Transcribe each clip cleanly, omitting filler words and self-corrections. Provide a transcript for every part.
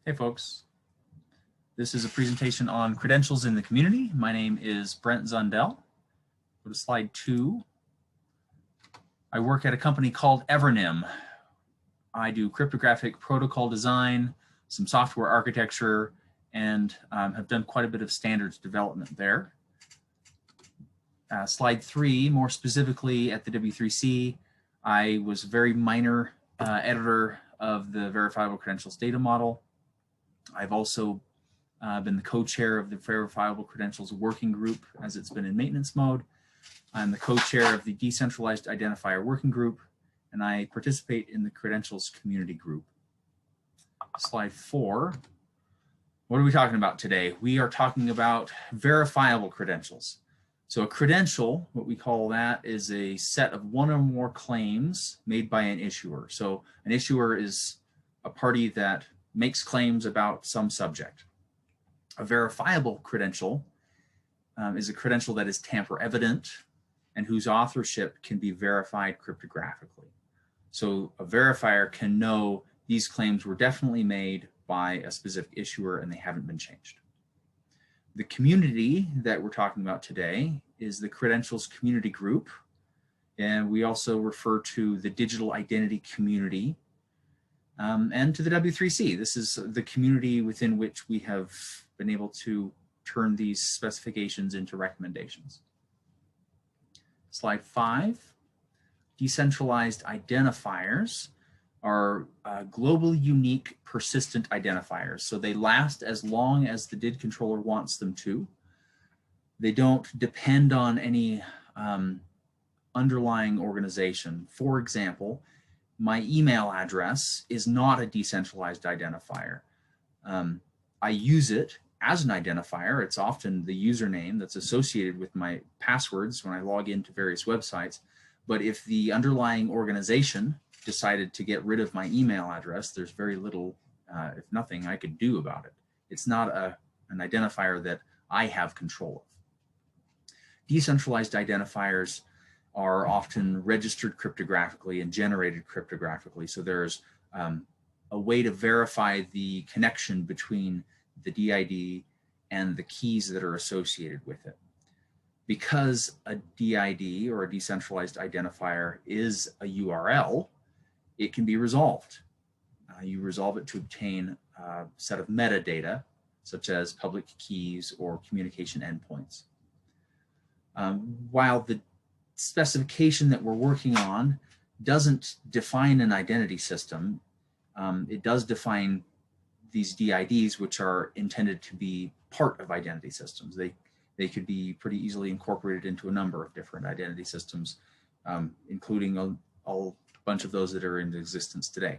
Hey folks, this is a presentation on credentials in the community. My name is Brent Zundell. Go to slide 2. I work at a company called Evernym. I do cryptographic protocol design, some software architecture, and have done quite a bit of standards development there. Slide 3, more specifically at the W3C, I was a very minor editor of the verifiable credentials data model. I've also been the co-chair of the Verifiable Credentials Working Group as it's been in maintenance mode. I'm the co-chair of the Decentralized Identifier Working Group, and I participate in the Credentials Community Group. Slide 4. What are we talking about today? We are talking about verifiable credentials. So a credential, what we call that, is a set of one or more claims made by an issuer. So an issuer is a party that makes claims about some subject. A verifiable credential is a credential that is tamper evident and whose authorship can be verified cryptographically. So a verifier can know these claims were definitely made by a specific issuer and they haven't been changed. The community that we're talking about today is the Credentials Community Group, and we also refer to the digital identity community and to the W3C. This is the community within which we have been able to turn these specifications into recommendations. Slide 5. Decentralized identifiers are globally unique persistent identifiers. So they last as long as the DID controller wants them to. They don't depend on any underlying organization. For example, my email address is not a decentralized identifier. I use it as an identifier. It's often the username that's associated with my passwords when I log into various websites. But if the underlying organization decided to get rid of my email address, there's very little, if nothing, I could do about it. It's not an identifier that I have control of. Decentralized identifiers are often registered cryptographically and generated cryptographically. So there's a way to verify the connection between the DID and the keys that are associated with it. Because a DID or a decentralized identifier is a URL, it can be resolved. You resolve it to obtain a set of metadata, such as public keys or communication endpoints. While the specification that we're working on doesn't define an identity system, it does define these DIDs, which are intended to be part of identity systems. They could be pretty easily incorporated into a number of different identity systems, including a bunch of those that are in existence today.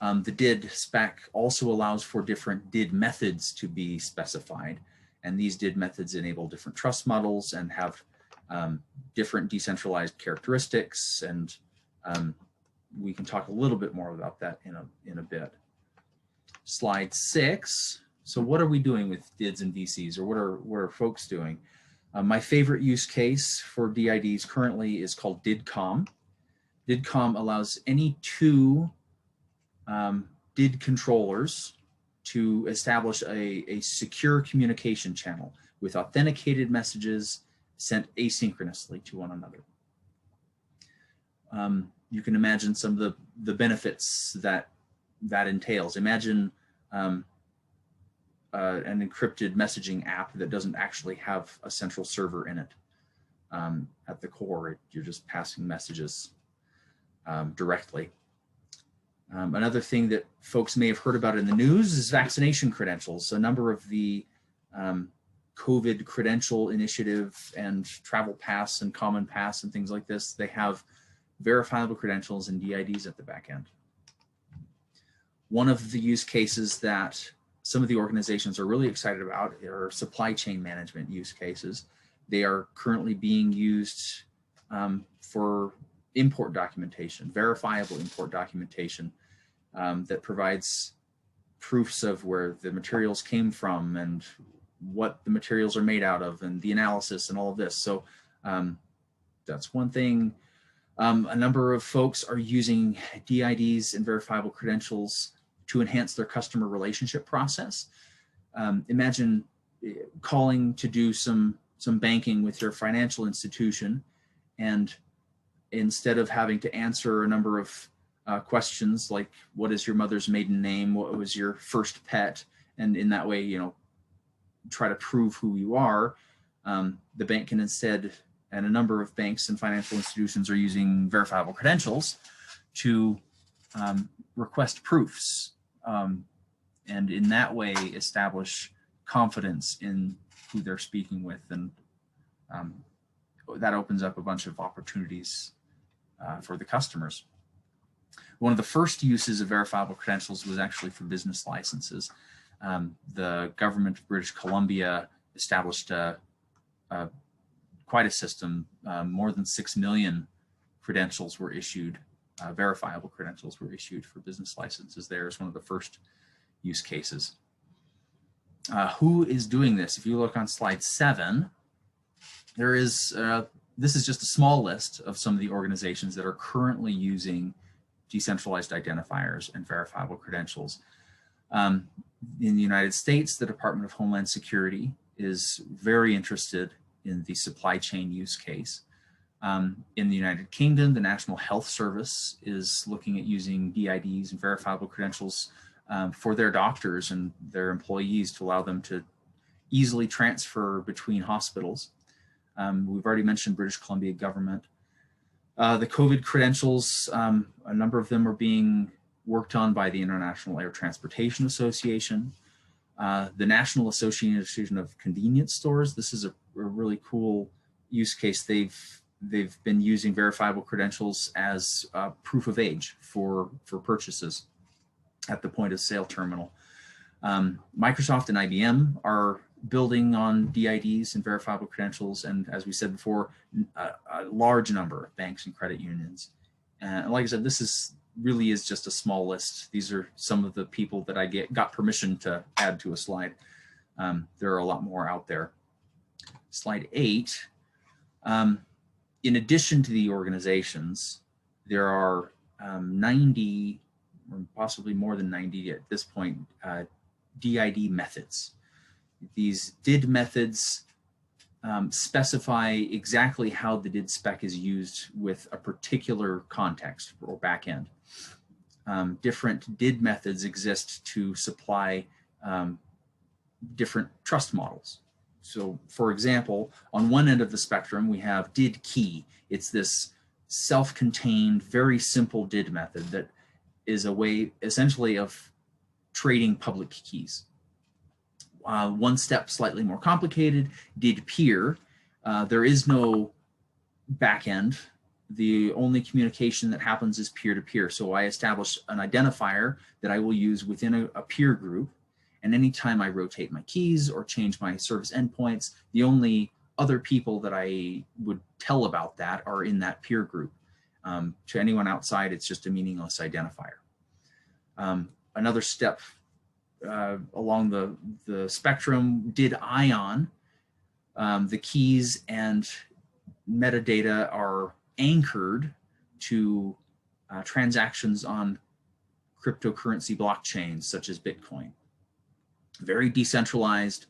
The DID spec also allows for different DID methods to be specified, and these DID methods enable different trust models and have different decentralized characteristics, and we can talk a little bit more about that in a bit. Slide 6. So what are we doing with DIDs and VCs, or what are folks doing? My favorite use case for DIDs currently is called DIDCOM. DIDCOM allows any two DID controllers to establish a secure communication channel with authenticated messages sent asynchronously to one another. You can imagine some of the benefits that entails. Imagine an encrypted messaging app that doesn't actually have a central server in it. At the core, you're just passing messages directly. Another thing that folks may have heard about in the news is vaccination credentials. A number of the COVID credential initiative and travel pass and common pass and things like this, they have verifiable credentials and DIDs at the back end. One of the use cases that some of the organizations are really excited about are supply chain management use cases. They are currently being used for import documentation, verifiable import documentation that provides proofs of where the materials came from and what the materials are made out of and the analysis and all of this. So that's one thing. A number of folks are using DIDs and verifiable credentials to enhance their customer relationship process. Imagine calling to do some banking with your financial institution, and instead of having to answer a number of questions like, what is your mother's maiden name? What was your first pet? And in that way, try to prove who you are. The bank can instead, and a number of banks and financial institutions are using verifiable credentials to request proofs, and in that way establish confidence in who they're speaking with, and that opens up a bunch of opportunities for the customers. One of the first uses of verifiable credentials was actually for business licenses. The government of British Columbia established quite a system. More than 6 million credentials were issued, verifiable credentials were issued for business licenses there as one of the first use cases. Who is doing this? If you look on slide 7, there is, this is just a small list of some of the organizations that are currently using decentralized identifiers and verifiable credentials. In the United States, the Department of Homeland Security is very interested in the supply chain use case. In the United Kingdom, the National Health Service is looking at using DIDs and verifiable credentials for their doctors and their employees to allow them to easily transfer between hospitals. We've already mentioned British Columbia government. The COVID credentials, a number of them are being worked on by the International Air Transportation Association. The National Association of Convenience Stores, this is a really cool use case. They've been using verifiable credentials as proof of age for purchases at the point of sale terminal. Microsoft and IBM are building on DIDs and verifiable credentials, and as we said before, a large number of banks and credit unions. And like I said, this really is just a small list. These are some of the people that I got permission to add to a slide. There are a lot more out there. Slide 8. In addition to the organizations, there are 90, or possibly more than 90 at this point, DID methods. These DID methods specify exactly how the DID spec is used with a particular context or backend. Different DID methods exist to supply different trust models. So for example, on one end of the spectrum, we have DID key. It's this self-contained, very simple DID method that is a way essentially of trading public keys. One step slightly more complicated, DID peer. There is no backend. The only communication that happens is peer-to-peer. So I establish an identifier that I will use within a peer group. And anytime I rotate my keys or change my service endpoints, the only other people that I would tell about that are in that peer group. To anyone outside, it's just a meaningless identifier. Another step along the spectrum, DID ion. The keys and metadata are anchored to transactions on cryptocurrency blockchains such as Bitcoin. Very decentralized,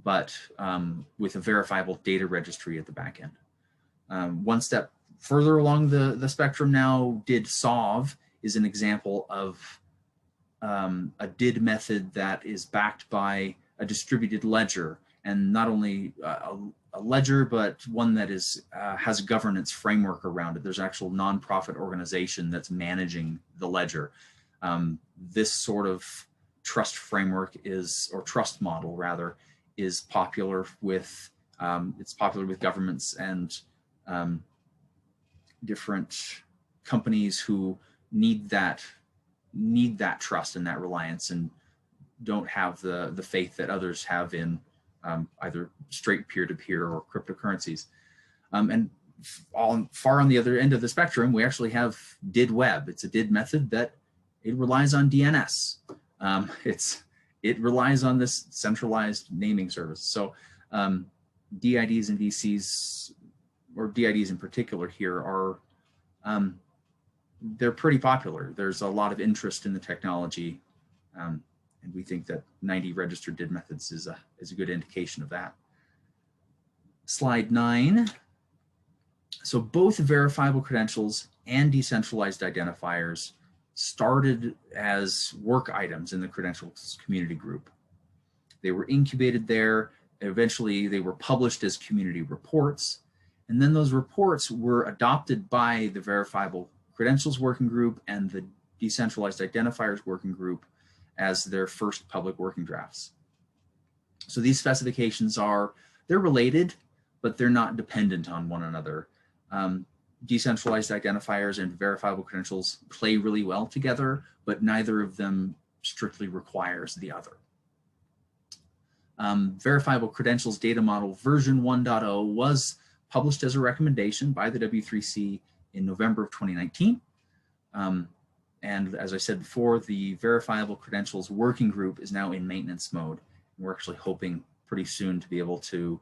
but with a verifiable data registry at the back end. One step further along the spectrum now, DID solve is an example of a DID method that is backed by a distributed ledger, and not only a ledger, but one that is has a governance framework around it. There's an actual nonprofit organization that's managing the ledger. This sort of trust framework or trust model rather, is popular with governments and different companies who need that trust and that reliance, and don't have the faith that others have in either straight peer-to-peer or cryptocurrencies. And far on the other end of the spectrum, we actually have DID web. It's a DID method that it relies on DNS. It relies on this centralized naming service. So DIDs and VCs, or DIDs in particular here, are they're pretty popular. There's a lot of interest in the technology And we think that 90 registered DID methods is a good indication of that. Slide 9. So both verifiable credentials and decentralized identifiers started as work items in the credentials community group. They were incubated there. Eventually, they were published as community reports. And then those reports were adopted by the verifiable credentials working group and the decentralized identifiers working group as their first public working drafts. So these specifications they're related, but they're not dependent on one another. Decentralized identifiers and verifiable credentials play really well together, but neither of them strictly requires the other. Verifiable credentials data model version 1.0 was published as a recommendation by the W3C in November of 2019. And as I said before, the verifiable credentials working group is now in maintenance mode. We're actually hoping pretty soon to be able to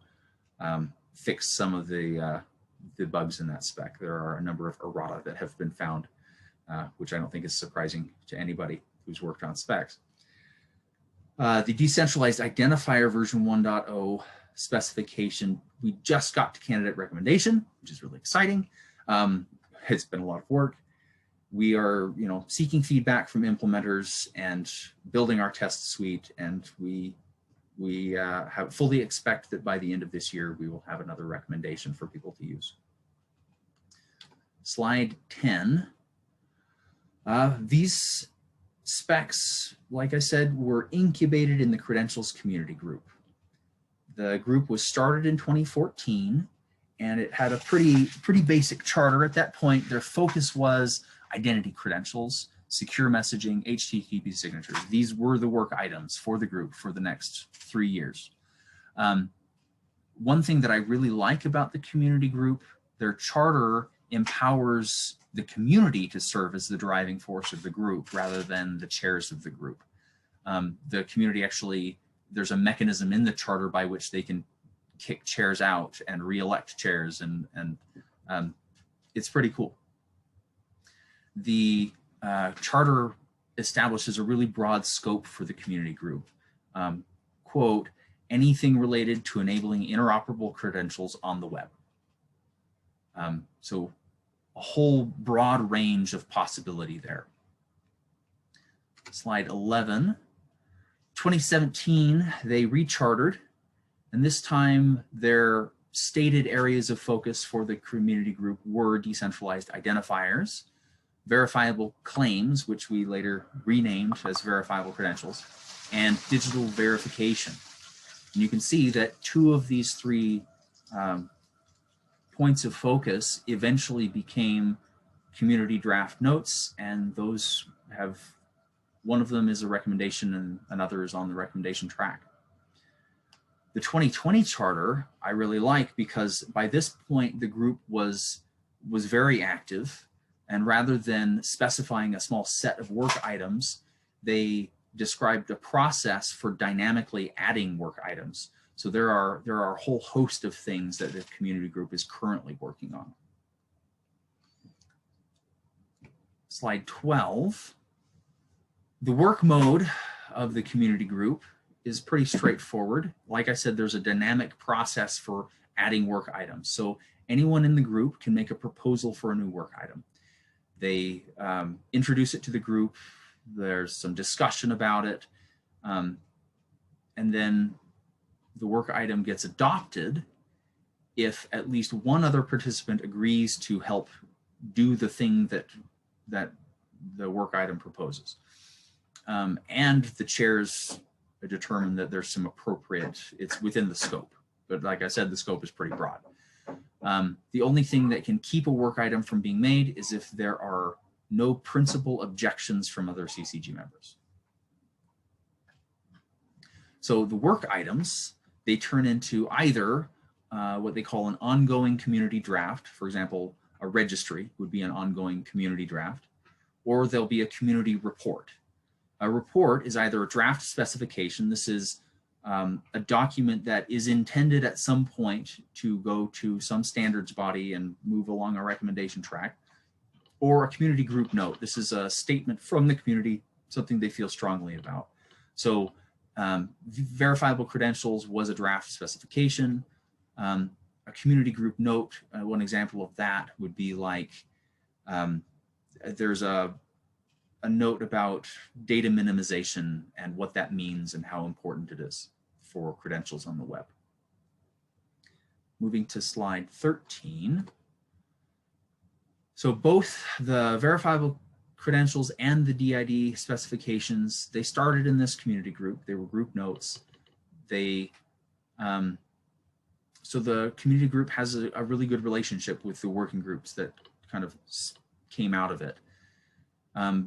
fix some of the bugs in that spec. There are a number of errata that have been found, which I don't think is surprising to anybody who's worked on specs. The decentralized identifier version 1.0 specification, we just got to candidate recommendation, which is really exciting. It's been a lot of work. We are, seeking feedback from implementers and building our test suite, and we fully expect that by the end of this year, we will have another recommendation for people to use. Slide 10. These specs, like I said, were incubated in the credentials community group. The group was started in 2014, and it had a pretty basic charter at that point. Their focus was identity credentials, secure messaging, HTTP signatures. These were the work items for the group for the next 3 years. One thing that I really like about the community group, their charter empowers the community to serve as the driving force of the group rather than the chairs of the group. The community actually, there's a mechanism in the charter by which they can kick chairs out and re-elect chairs, and it's pretty cool. The charter establishes a really broad scope for the community group. Quote, anything related to enabling interoperable credentials on the web. So a whole broad range of possibility there. Slide 11. 2017, they rechartered, and this time their stated areas of focus for the community group were decentralized identifiers, verifiable claims, which we later renamed as verifiable credentials, and digital verification. And you can see that 2 of these 3 points of focus eventually became community draft notes, and those have, one of them is a recommendation and another is on the recommendation track. The 2020 charter I really like because by this point the group was very active, and rather than specifying a small set of work items, they described a process for dynamically adding work items. So there are a whole host of things that the community group is currently working on. Slide 12. The work mode of the community group is pretty straightforward. Like I said, there's a dynamic process for adding work items. So anyone in the group can make a proposal for a new work item. They introduce it to the group. There's some discussion about it. And then the work item gets adopted if at least one other participant agrees to help do the thing that the work item proposes. And the chairs determine that there's some appropriate, it's within the scope. But like I said, the scope is pretty broad. The only thing that can keep a work item from being made is if there are no principal objections from other CCG members. So the work items, they turn into either what they call an ongoing community draft. For example, a registry would be an ongoing community draft, or there'll be a community report. A report is either a draft specification. This is a document that is intended at some point to go to some standards body and move along a recommendation track, or a community group note. This is a statement from the community something they feel strongly about. So verifiable credentials was a draft specification. A community group note, one example of that would be like, there's a note about data minimization and what that means and how important it is for credentials on the web. Moving to slide 13. So both the verifiable credentials and the DID specifications, they started in this community group. They were group notes. They, so the community group has a really good relationship with the working groups that kind of came out of it.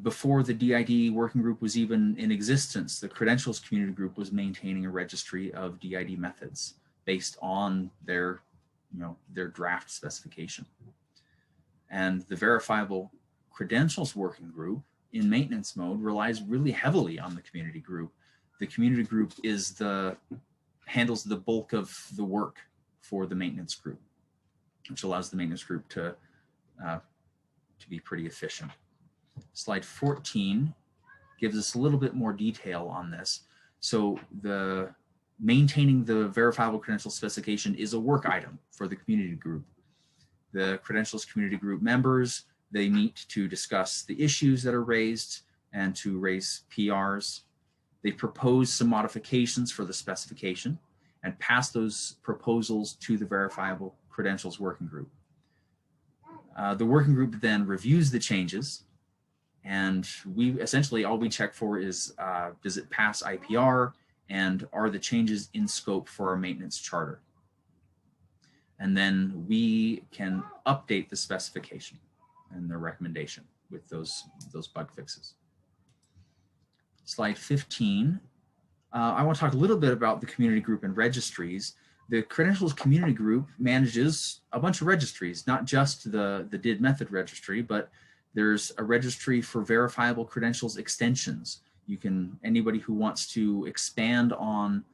Before the DID working group was even in existence, the credentials community group was maintaining a registry of DID methods based on their, their draft specification. And the verifiable credentials working group in maintenance mode relies really heavily on the community group. The community group handles the bulk of the work for the maintenance group, which allows the maintenance group to be pretty efficient. Slide 14 gives us a little bit more detail on this. So maintaining the verifiable credential specification is a work item for the community group. The credentials community group members, they meet to discuss the issues that are raised and to raise PRs. They propose some modifications for the specification and pass those proposals to the verifiable credentials working group. The working group then reviews the changes, and all we check for is, does it pass IPR, and are the changes in scope for our maintenance charter? And then we can update the specification and the recommendation with those bug fixes. Slide 15. I want to talk a little bit about the community group and registries. The credentials community group manages a bunch of registries, not just the DID method registry, but there's a registry for verifiable credentials extensions. Anybody who wants to expand on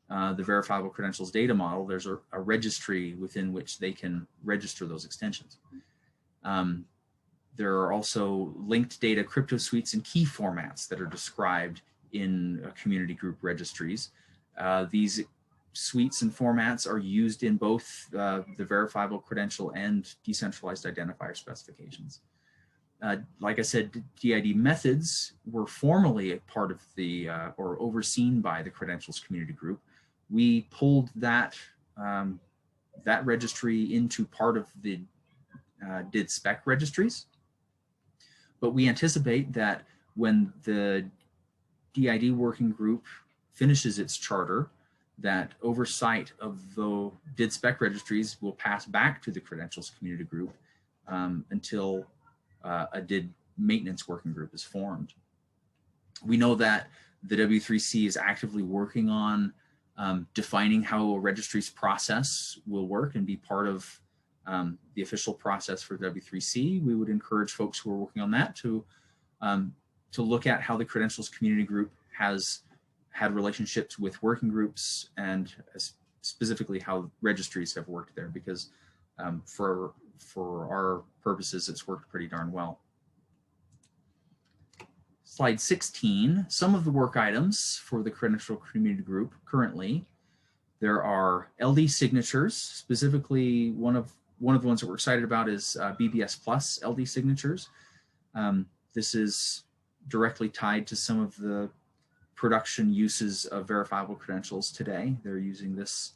the verifiable credentials data model, there's a registry within which they can register those extensions. There are also linked data crypto suites and key formats that are described in community group registries. These suites and formats are used in both the verifiable credential and decentralized identifier specifications. Like I said, DID methods were formerly a part of the, or overseen by the credentials community group. We pulled that registry into part of the DID spec registries, but we anticipate that when the DID working group finishes its charter, that oversight of the DID spec registries will pass back to the credentials community group until a DID maintenance working group is formed. We know that the W3C is actively working on defining how a registry's process will work and be part of the official process for W3C. We would encourage folks who are working on that to look at how the credentials community group has had relationships with working groups, and specifically how registries have worked there, because for our purposes, it's worked pretty darn well. Slide 16, some of the work items for the credential community group currently. There are LD signatures, specifically one of the ones that we're excited about is BBS Plus LD signatures. This is directly tied to some of the production uses of verifiable credentials today. They're using this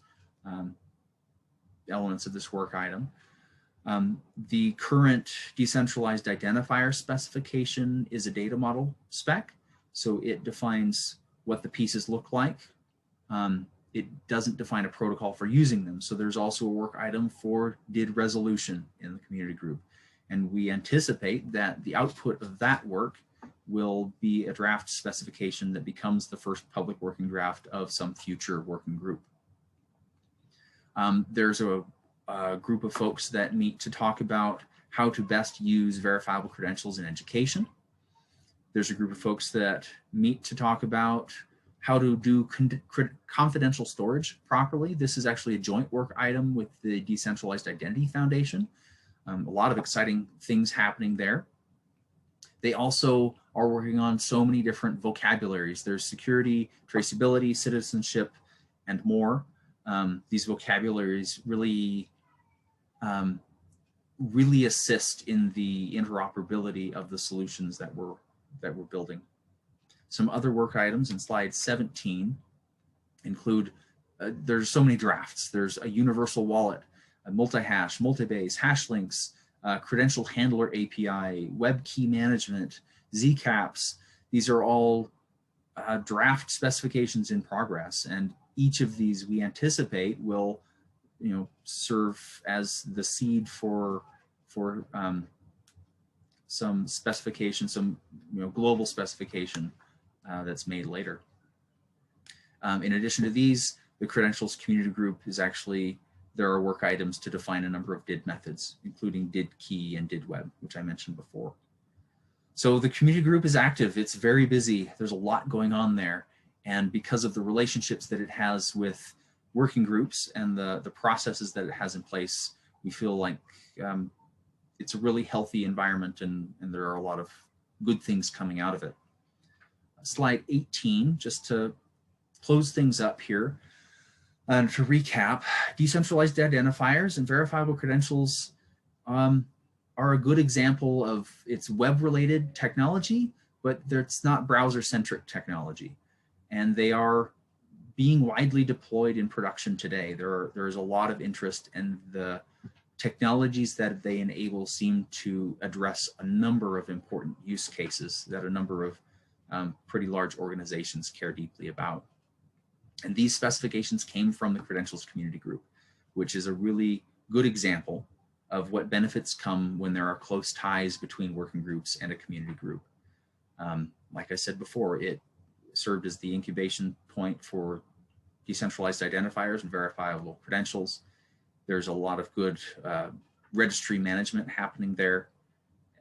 elements of this work item. The current decentralized identifier specification is a data model spec, so it defines what the pieces look like. It doesn't define a protocol for using them, so there's also a work item for DID resolution in the community group, and we anticipate that the output of that work will be a draft specification that becomes the first public working draft of some future working group. There's a group of folks that meet to talk about how to best use verifiable credentials in education. There's a group of folks that meet to talk about how to do confidential storage properly. This is actually a joint work item with the Decentralized Identity Foundation. A lot of exciting things happening there. They also are working on so many different vocabularies. There's security, traceability, citizenship, and more. These vocabularies really, really assist in the interoperability of the solutions that we're building. Some other work items in slide 17 include, there's so many drafts. There's a universal wallet, a multi-hash, multi-base, hash links, credential handler API, web key management, Zcaps. These are all draft specifications in progress, and each of these we anticipate will, serve as the seed for some specification, some global specification that's made later. In addition to these, the credentials community group is actually, there are work items to define a number of DID methods, including DID key and DID web, which I mentioned before. So the community group is active. It's very busy. There's a lot going on there. And because of the relationships that it has with working groups and the processes that it has in place, we feel like it's a really healthy environment, and there are a lot of good things coming out of it. Slide 18, just to close things up here. And to recap, decentralized identifiers and verifiable credentials are a good example of its web-related technology, but it's not browser-centric technology. And they are being widely deployed in production today. There is a lot of interest, and the technologies that they enable seem to address a number of important use cases that a number of pretty large organizations care deeply about. And these specifications came from the Credentials Community Group, which is a really good example of what benefits come when there are close ties between working groups and a community group. Like I said before, it served as the incubation point for decentralized identifiers and verifiable credentials. There's a lot of good registry management happening there.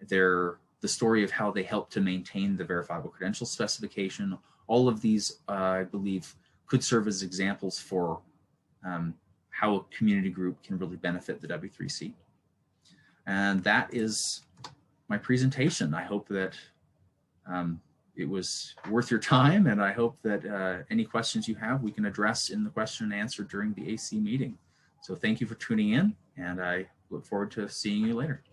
The story of how they help to maintain the verifiable credential specification, all of these, I believe, could serve as examples for how a community group can really benefit the W3C. And that is my presentation. I hope that it was worth your time, and I hope that any questions you have, we can address in the question and answer during the AC meeting. So thank you for tuning in, and I look forward to seeing you later.